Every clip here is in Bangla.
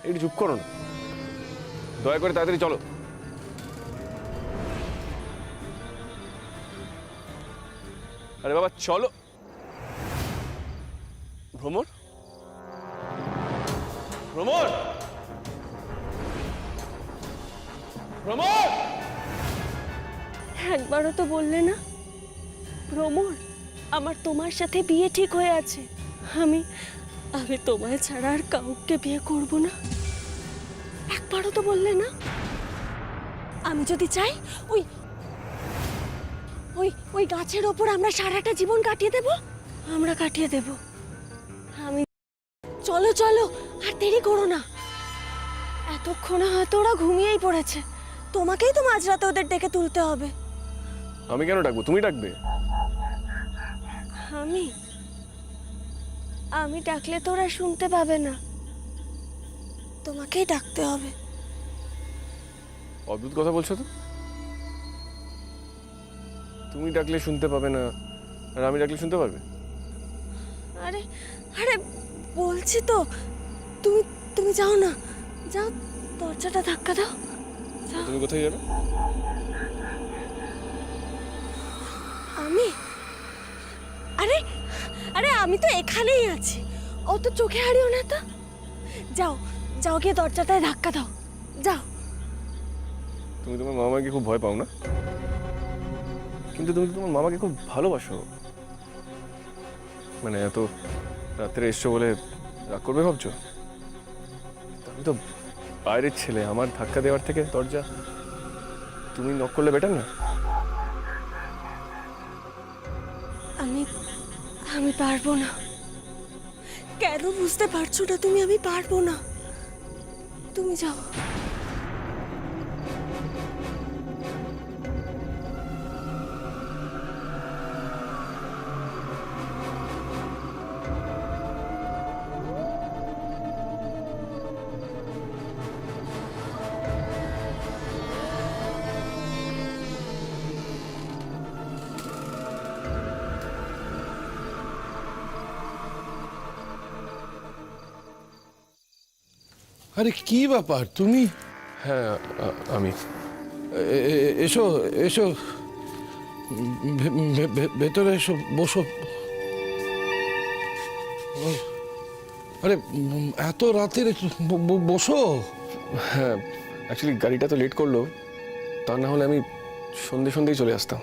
একটু চুপ করো না, দয়া করে তাড়াতাড়ি চলো। আরে বাবা চলো। ভ্রমর, ভ্রমর, ভ্রমর! একবারও তো বললে না ভ্রমর, আমার তোমার সাথে বিয়ে ঠিক হয়ে আছে। আমি আমি তোমায় ছাড়া আর কাউকে বিয়ে করব না। একবারও তো বললে না। আমি যদি চাই ওই ওই ওই গাছের ওপর আমরা সারাটা জীবন কাটিয়ে দেব, আমরা কাটিয়ে দেব। আমি চলো চলো, আর দেরি করো না। এতক্ষণে হয়তো ওরা ঘুমিয়েই পড়েছে। তোমাকেই তো মাঝরাতে ওদের ডেকে তুলতে হবে। আমি কেন ডাকবো, তুমি ডাকবে। আমি আমি ডাকলে তো ওরা শুনতে পাবে না, তোমাকেই ডাকতে হবে। অদ্ভুত কথা বলছো তো। তুমি ডাকলে শুনতে পাবে না, আর আমি ডাকলে শুনতে পারবে। আরে আরে বলছি তো, তুমি তুমি যাও না, যাও, দরজাটা ধাক্কা দাও, যাও। তুমি কোথায় যাবে? আমি আরে আরে আমি তো এখানেই আছি, অত চোখে হারিও না তো। যাও যাও, গিয়ে দরজাটায় ধাক্কা দাও, যাও। তুমি তোমার মামাকে খুব ভয় পাও না? কিন্তু তুমি তোমার মামাকে খুব ভালোবাসো। মানে এত রাত্রে এসছো বলে রাগ করবে ভাবছো? আমি তো বাইরের ছেলে, আমার ধাক্কা দেওয়ার থেকে দরজা তুমি নক করলে বেটার না? আমি আমি পারবো না। কেন বুঝতে পারছো না তুমি? আমি পারবো না, তুমি যাও। আরে কি ব্যাপার তুমি? হ্যাঁ আমি। এসো এসো, ভেতরে এসো, বসো। আরে এত রাতের বসো। হ্যাঁ অ্যাকচুয়ালি গাড়িটা তো লেট করলো, তা না হলে আমি সন্ধেই চলে আসতাম।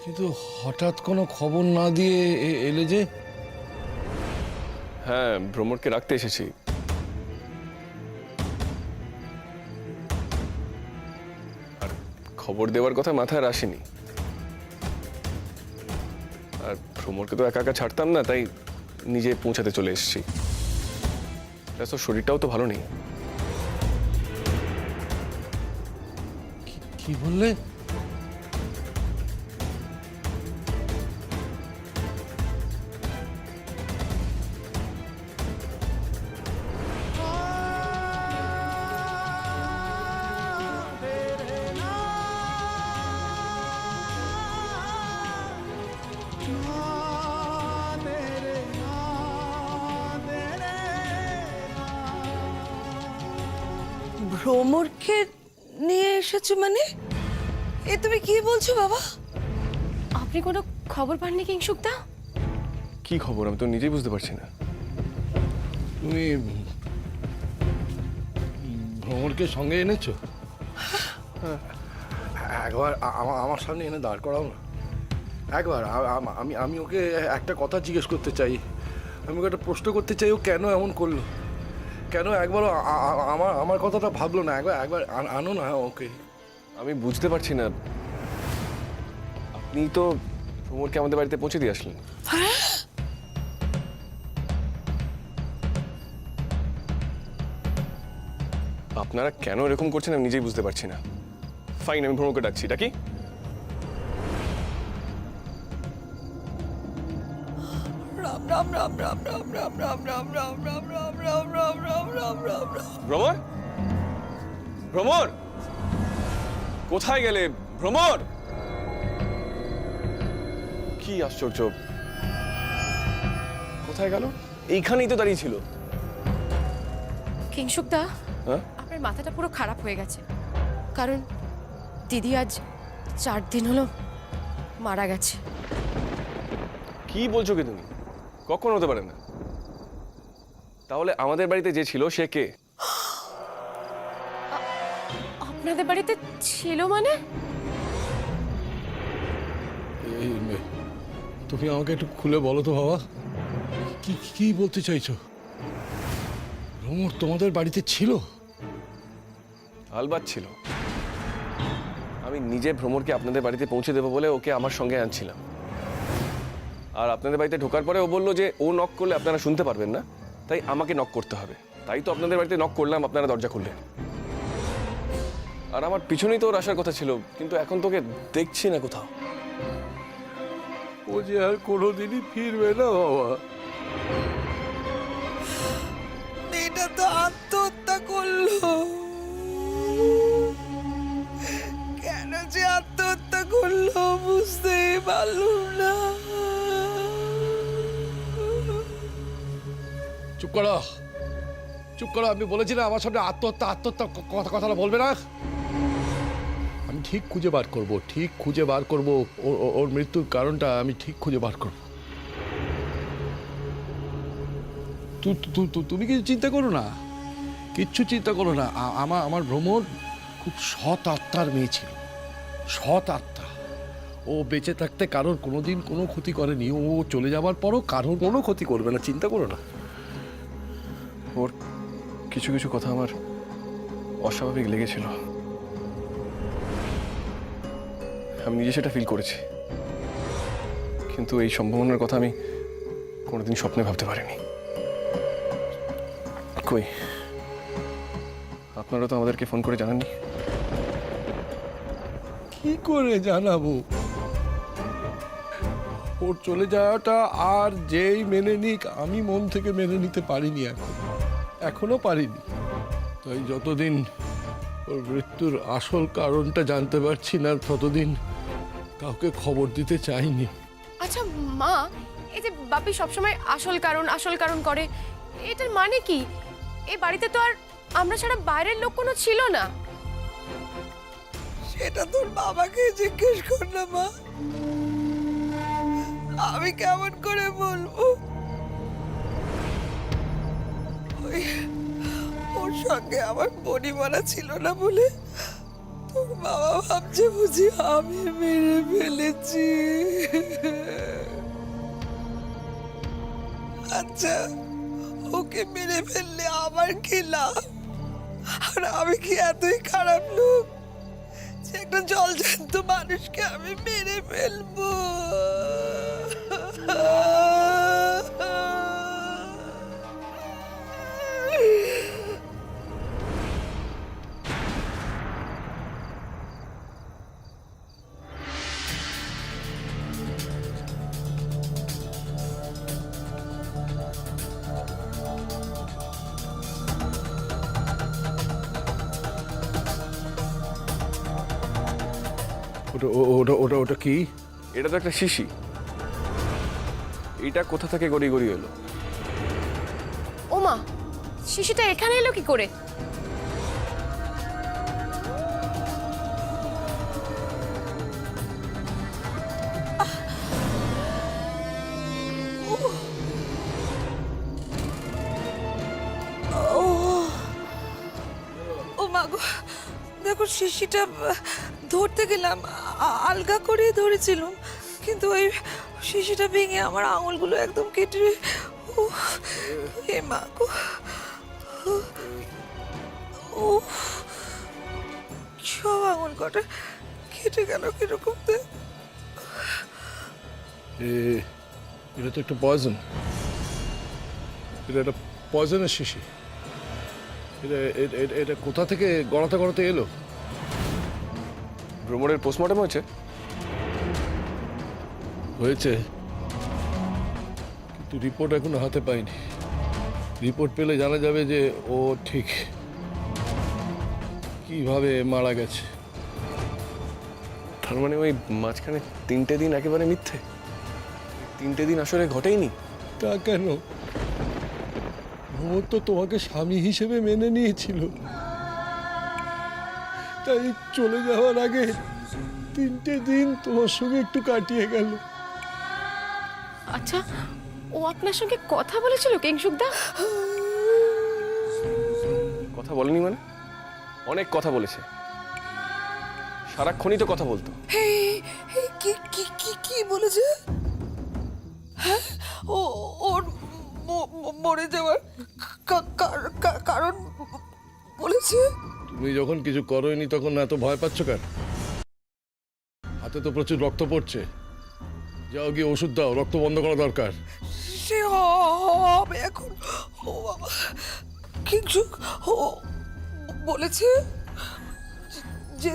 কিন্তু হঠাৎ কোনো খবর না দিয়ে এলে যে? হ্যাঁ ভ্রমরকে রাখতে এসেছি। আর খবর দেওয়ার কথা মাথায় আর আসেনি। আর ভ্রমরকে তো একা একা ছাড়তাম না, তাই নিজে পৌঁছাতে চলে এসেছি। তো শরীরটাও তো ভালো নেই। কি বললে? ভ্রমরকে নিয়ে এসেছো মানে? এ তুমি কি বলছো বাবা? আপনি কোনো খবর পাননি কিংসুকদা? কি খবর আমি তো নিজেই বুঝতে পারছি না। তুমি ভ্রমরকে সঙ্গে এনেছো? একবার আমার সামনে এনে দাঁড় করাও না। একবার আমি আমি ওকে একটা কথা জিজ্ঞেস করতে চাই। আমি ওকে একটা প্রশ্ন করতে চাই, ও কেন এমন করলো? কেন একবারও আমার আমার কথাটা ভাবলো না? একবার একবার আনো না ওকে। আমি বুঝতে পারছি না। আপনি তো ভ্রমরকে আমাদের বাড়িতে পৌঁছে দিয়ে আসলেন। আপনারা কেন এরকম করছেন আমি নিজেই বুঝতে পারছি না। ফাইন, আমি ভ্রমরকে ডাকছি। ডাকি? রাম রাম রাম রাম রাম রাম রাম রাম রাম রাম রাম রাম রাম রাম রাম রাম রাম। ভ্রমর, ভ্রমর কোথায় গেলে? ভ্রমর! কি আশ্চর্য, কোথায় গেল? এইখানেই তো দাঁড়িয়ে ছিল। কিংশুকদা, হ্যাঁ আপনার মাথাটা পুরো খারাপ হয়ে গেছে। কারণ দিদি আজ 4 দিন হলো মারা গেছে। কি বলছো কি তুমি? কখন হতে পারে না। তাহলে আমাদের বাড়িতে যে ছিল সে কে? আপনাদের বাড়িতে ছিল মানে? এই তুমি আমাকে একটু খুলে বলো তো বাবা, কি কি বলতে চাইছো? ভ্রমর তোমাদের বাড়িতে ছিল? আলবাত ছিল। আমি নিজে ভ্রমরকে আপনাদের বাড়িতে পৌঁছে দেবো বলে ওকে আমার সঙ্গে আনছিলাম। আর আপনাদের বাড়িতে ঢোকার পরে ও বললো যে ও নক করলে আপনারা শুনতে পারবেন না, তাই আমাকে নক করতে হবে। তাই তো আপনাদের বাড়িতে নক করলাম, আপনারা দরজা খুললেন। আর আমার পিছনেই তো ওর আসার কথা ছিল, কিন্তু এখন তোকে দেখছি না কোথাও। ও যে আর কোনোদিনই ফিরবে না বাবা। মেয়েটা তো আত্মহত্যা করলো। কেন যে আত্মহত্যা করলো বুঝতেই পারলুম না। চুপ করো, চুপ করো। আমি বলেছি না আমার সামনে আত্মহত্যা আত্মহত্যা কথাটা বলবে না। আমি ঠিক খুঁজে বার করব, ঠিক খুঁজে বার করব ওর মৃত্যুর কারণটা আমি ঠিক খুঁজে বার করব। তুমি কিছু চিন্তা করো না, কিচ্ছু চিন্তা করো না। আমার ভ্রমর খুব সৎ আত্মার মেয়ে ছিল, সৎ আত্মা। ও বেঁচে থাকতে কারোর কোনোদিন কোনো ক্ষতি করেনি। ও চলে যাবার পরও কারোর কোনো ক্ষতি করবে না, চিন্তা করো না। ওর কিছু কিছু কথা আমার অস্বাভাবিক লেগেছিল। আমি নিজে সেটা ফিল করেছি, কিন্তু এই সম্ভাবনার কথা আমি কোনোদিন স্বপ্নে ভাবতে পারিনি। কই, আপনারা তো আমাদেরকে ফোন করে জানাননি। কি করে জানাবো? ওর চলে যাওয়াটা আর যেই মেনে নিক, আমি মন থেকে মেনে নিতে পারিনি, এখনো পারিনি। তাই যতদিন ওর মৃত্যুর আসল কারণটা জানতে পারছি না, ততদিন কাউকে খবর দিতে চাইনি। আচ্ছা মা, এই যে বাপি সবসময় আসল কারণ করে, এটার মানে কি? এই বাড়িতে তো আর আমরা ছাড়া বাইরের লোক কোনো ছিল না। সেটা তোর বাবাকে জিজ্ঞেস কর না মা, আমি কেমন করে বলবো? ওর সঙ্গে আমার পরিমাণা ছিল না বলে তোর বাবা ভাবছে বুঝি আমি মেরে ফেলেছি। আচ্ছা, ওকে মেরে ফেললে আমার কি লাভ? আর আমি কি এতই খারাপ লোক যে একটা জলজান্ত মানুষকে আমি মেরে ফেলবো? ওটা ওটা ওটা ওটা কি? এটা তো একটা শিশি। এইটা কোথা থেকে গড়ি গড়ি এলো? ও মা, শিশুটা এখানে এলো কি করে? ও মা গো, দেখো শিশিটা ধরতে গেলাম, আলগা করে ধরেছিলাম, কিন্তু ওই শিশিটা ভেঙে আমার আঙুলগুলো একদম কেটে। উফ, এ মা গো, উফ, সব আঙুল কটা কেটে গেল কিরকম। এটা তো একটা পয়জন, এটা একটা পয়জনের শিশি। এটা কোথা থেকে গড়াতে গড়াতে এলো? ভ্রমরের পোস্টমর্টম হয়েছে? হয়েছে, কিন্তু রিপোর্ট এখনো হাতে পাইনি। রিপোর্ট পেলে জানা যাবে যে ও ঠিক কিভাবে মারা গেছে। তার মানে ওই মাঝখানে 3টে দিন একেবারে মিথ্যে? 3টে দিন আসলে ঘটেইনি? তা কেন? ভ্রমর তো তোমাকে স্বামী হিসেবে মেনে নিয়েছিল, তাই চলে যাওয়ার আগে 3টে দিন তোমার সঙ্গে একটু কাটিয়ে গেল। আচ্ছা, ও আপনার সঙ্গে কথা বলেছিল কিংসুকদা? কথা বলেনি মানে? অনেক কথা বলেছে, সারাক্ষণই তো কথা বলতো। কি কি কি কি বলেছে? হ্যাঁ, ও ওর মরে যাওয়ার কারণ বলেছে? তুমি যখন কিছু করোনি তখন এত ভয় পাচ্ছ কেন? হাতে তো প্রচুর রক্ত পড়ছে, যাও গিয়ে ওষুধ দাও, রক্ত বন্ধ করা দরকার। সে হবে এখন। ও বাবা, কিংসুক ও বলেছে যে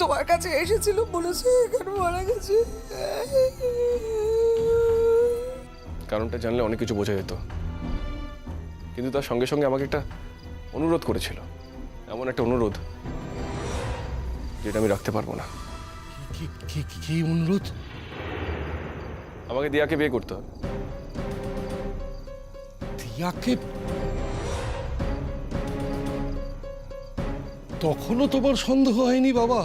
তোমার কাছে এসেছিল, বলেছে কেন মারা গেছে? কারণটা জানলে অনেক কিছু বোঝা যেত, কিন্তু তার সঙ্গে সঙ্গে আমাকে একটা অনুরোধ করেছিল, এমন একটা অনুরোধ যেটা আমি রাখতে পারবো না। কি কি কি অনুরোধ? আমাকে দিয়াকে বিয়ে করতে হবে। দিয়াকে? তখনও তোমার সন্দেহ হয়নি বাবা?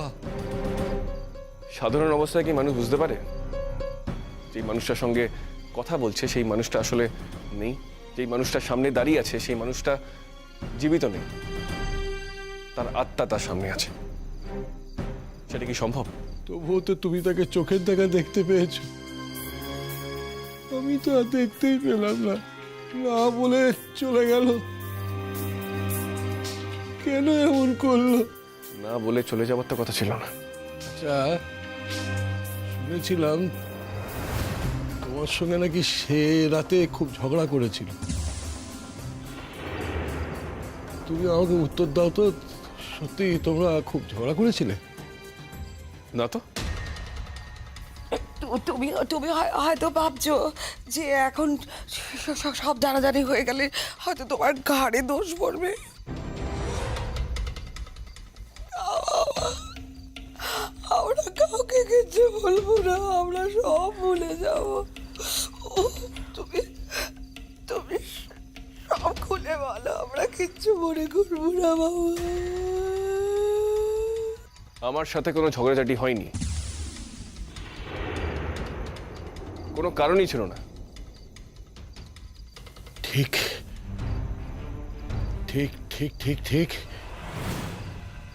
সাধারণ অবস্থায় কি মানুষ বুঝতে পারে যেই মানুষটার সঙ্গে কথা বলছে সেই মানুষটা আসলে নেই, যেই মানুষটার সামনে দাঁড়িয়ে আছে সেই মানুষটা জীবিত নেই, তার আত্মা তার সামনে আছে? সেটা কি সম্ভব? তবুও তো তুমি তাকে চোখের দেখা দেখতে পেয়েছো, আমি তো আর দেখতেই পেলাম না। না বলে চলে গেল, কেন এমন করলো? না বলে চলে যাওয়ার তো কথা ছিল না। আচ্ছা, শুনেছিলাম তোমার সঙ্গে নাকি সে রাতে খুব ঝগড়া করেছিল। তুমি আমাকে উত্তর দাও তো, সত্যি তোমরা খুব ঝগড়া করেছিলে? না তো। তুমি তুমি হয়তো ভাবছো যে এখন সব জানাজানি হয়ে গেলে হয়তো তোমার ঘাড়ে দোষ পড়বে। আমরা কাউকে কিছু বলবো না, আমরা সব ভুলে যাব। তুমি তুমি সব খুলে বলো, আমরা কিচ্ছু মনে করবো না বাবা। আমার সাথে কোনো ঝগড়াঝাটি হয়নি, কোনো কারণই ছিল না। ঠিক ঠিক ঠিক ঠিক ঠিক।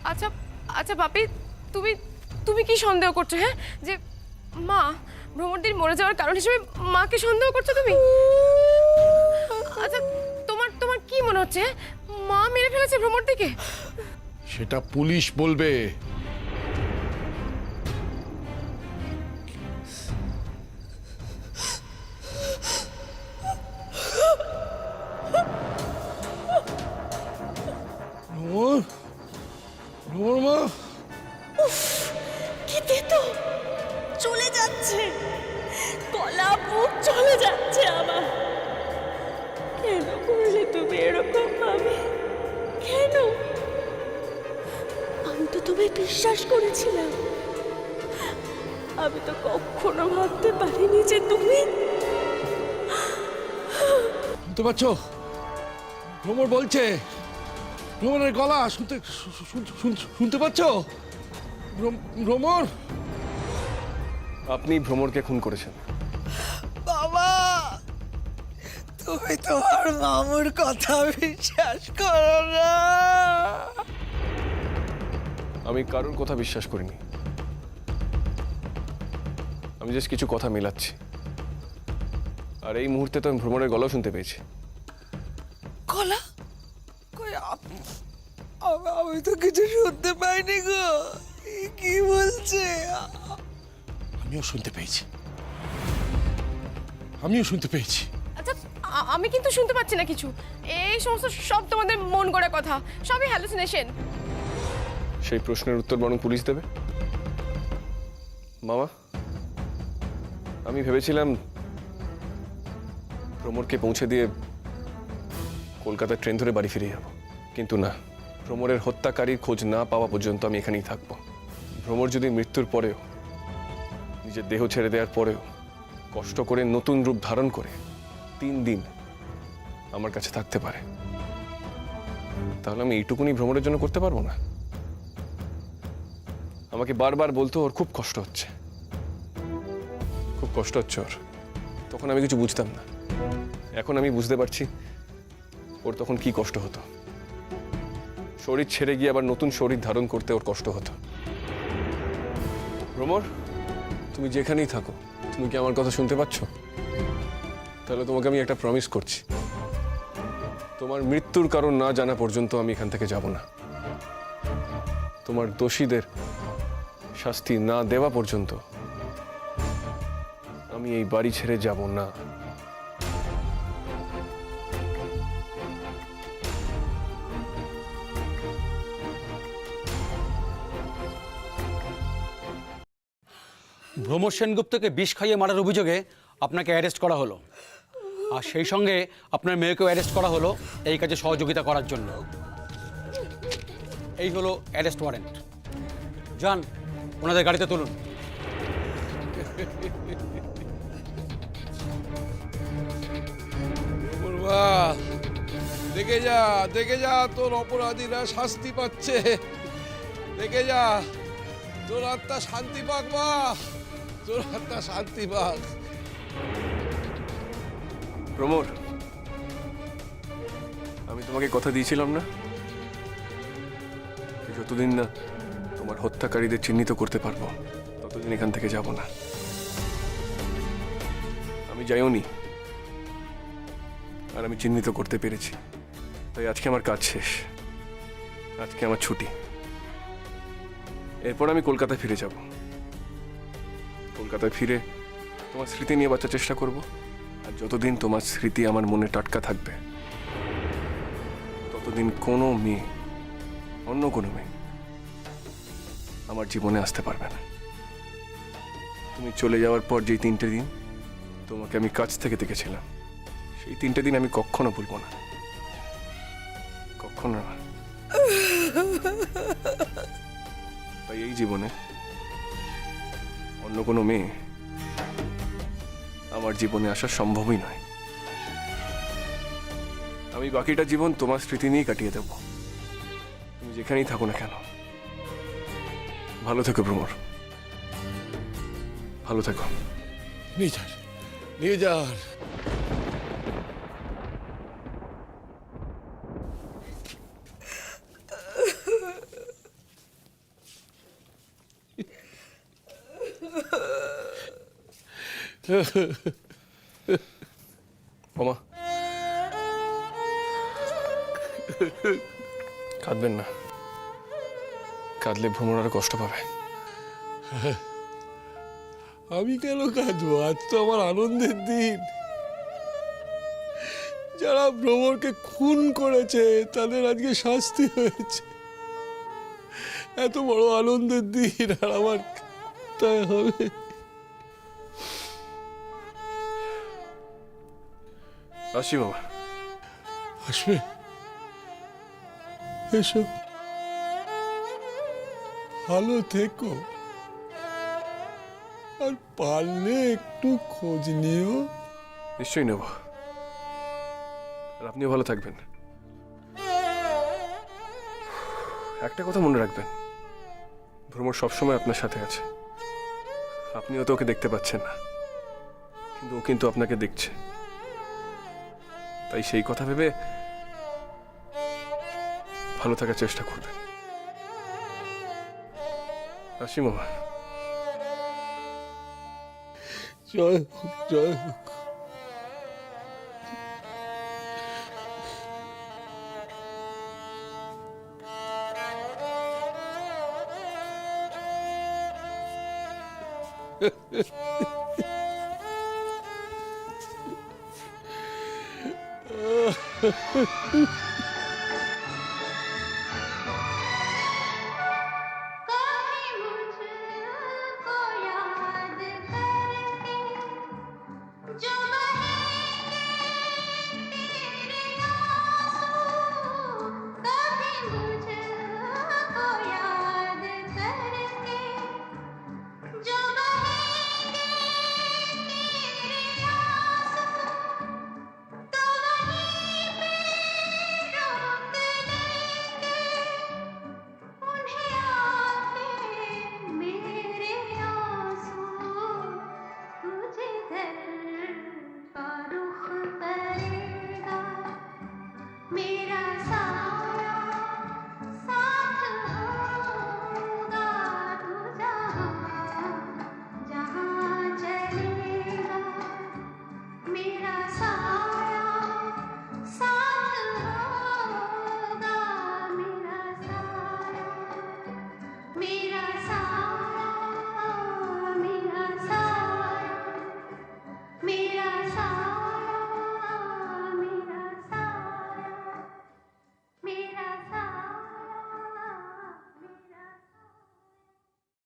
আচ্ছা আচ্ছা বাপি, তুমি তুমি কি সন্দেহ করছো? হ্যাঁ, যে মা ভ্রমরদির মরে যাওয়ার কারণ হিসেবে মাকে সন্দেহ করছো তুমি? আচ্ছা, তোমার তোমার কি মনে হচ্ছে মা মেরে ফেলেছে ভ্রমরদিকে? সেটা পুলিশ বলবে। ভ্রমর, ভ্রমর মা, কি তেতো চলে যাচ্ছে, গলা বুক চলে যাচ্ছে আমার। কেন করলে তুমি এরকম ভাবে? কেন? আমি তো তোমায় বিশ্বাস করেছিলাম, আমি তো কখনো ভাবতে পারিনি যে তুমি। শুনতে পাচ্ছ? ভ্রমর বলছে, ভ্রমরের গলা শুনতে পাচ্ছ? ভ্রমর, আপনি ভ্রমরকে খুন করেছেন। বাবা, তুমি তোমার মামুর কথা বিশ্বাস করো না। আমি কারোর কথা বিশ্বাস করিনি, আমি জাস্ট কিছু কথা মেলাচ্ছি। আর এই মুহূর্তে তো আমি ভ্রমরের গলাও শুনতে পেয়েছি। গলা কই? আমি তো কিছু শুনতে পাইনি গো। কি বলছে? আমিও শুনতে পেয়েছি, আমিও শুনতে পেয়েছি। আচ্ছা, আমি কিন্তু শুনতে পাচ্ছি না কিছু। এই সমস্ত সব তোমাদের মন গড়া কথা, সবই হ্যালুসিনেশন। সেই প্রশ্নের উত্তর বরং পুলিশ দেবে। মামা, আমি ভেবেছিলাম ভ্রমরকে পৌঁছে দিয়ে কলকাতার ট্রেন ধরে বাড়ি ফিরে যাব, কিন্তু না, ভ্রমরের হত্যাকারীর খোঁজ না পাওয়া পর্যন্ত আমি এখানেই থাকবো। ভ্রমর যদি মৃত্যুর পরেও, নিজের দেহ ছেড়ে দেওয়ার পরেও কষ্ট করে নতুন রূপ ধারণ করে 3 দিন আমার কাছে থাকতে পারে, তাহলে আমি এইটুকুনি ভ্রমণের জন্য করতে পারবো না? আমাকে বারবার বলতো ওর খুব কষ্ট হচ্ছে, খুব কষ্ট হচ্ছে ওর। তখন আমি কিছু বুঝতাম না, এখন আমি বুঝতে পারছি ওর তখন কি কষ্ট হতো। শরীর ছেড়ে গিয়ে আবার নতুন শরীর ধারণ করতে ওর কষ্ট হতো। ভ্রমর, তুমি যেখানেই থাকো, তুমি কি আমার কথা শুনতে পাচ্ছ? তাহলে তোমাকে আমি একটা প্রমিস করছি, তোমার মৃত্যুর কারণ না জানা পর্যন্ত আমি এখান থেকে যাব না। তোমার দোষীদের শাস্তি না দেওয়া পর্যন্ত আমি এই বাড়ি ছেড়ে যাব না। ভ্রমর সেনগুপ্তকে বিষ খাইয়ে মারার অভিযোগে আপনাকে অ্যারেস্ট করা হলো, আর সেই সঙ্গে আপনার মেয়েকেও অ্যারেস্ট করা হলো এই কাজে সহযোগিতা করার জন্য। এই হলো অ্যারেস্ট ওয়ারেন্ট। যান, ওনাদের গাড়িতে তুলুন। দেখে যা, দেখে যা, তোর অপরাধীরা শাস্তি পাচ্ছে। দেখে যা, তোর আত্মা শান্তি পাক মা, তোর আত্মা শান্তি পাক। ভ্রমর, আমি তোমাকে কথা দিয়েছিলাম না, যতদিন না তোমার হত্যাকারীদের চিহ্নিত করতে পারবো ততদিন এখান থেকে যাব না। আমি যাইওনি, আর আমি চিহ্নিত করতে পেরেছি, তাই আজকে আমার কাজ শেষ, আজকে আমার ছুটি। এরপর আমি কলকাতায় ফিরে যাব। কলকাতায় ফিরে তোমার স্মৃতি নিয়ে বাঁচার চেষ্টা করব, আর যতদিন তোমার স্মৃতি আমার মনে টাটকা থাকবে ততদিন কোনো মেয়ে, অন্য কোনো মেয়ে আমার জীবনে আসতে পারবে না। তুমি চলে যাওয়ার পর যেই 3টে দিন তোমাকে আমি কাছ থেকে দেখেছিলাম, সেই 3টে দিন আমি কখনো ভুলবো না, কখনো না। তাই এই জীবনে অন্য কোনো মেয়ে আমার জীবনে আসা সম্ভবই নয়। আমি বাকিটা জীবন তোমার স্মৃতি নিয়েই কাটিয়ে দেব, তুমি যেখানেই থাকো না কেন। ভালো থেকো ভ্রমর, ভালো থেকো। নিয়ে যান, নিয়ে যান। ওমা, কাঁদবেন না, কাঁদলে ভ্রমর আরো কষ্ট পাবে। আমি কেন কাঁদবো? আজ তো আমার আনন্দের দিন। যারা ভ্রমরকে খুন করেছে তাদের আজকে শাস্তি হয়েছে। এত বড় আনন্দের দিন, আর আমার তাই হবে। আসি বাবা। আসবে, এসো, ভালো থেকো, আর পারলে একটু খোঁজ নিও। নিশ্চয়ই নেব, আর আপনিও ভালো থাকবেন। একটা কথা মনে রাখবেন, ভ্রমর সবসময় আপনার সাথে আছে। আপনিও তো ওকে দেখতে পাচ্ছেন না, কিন্তু ও কিন্তু আপনাকে দেখছে। তাই সেই কথা ভেবে ভালো থাকার চেষ্টা করবেন। আসি মামা। জয় হোক, জয় হোক।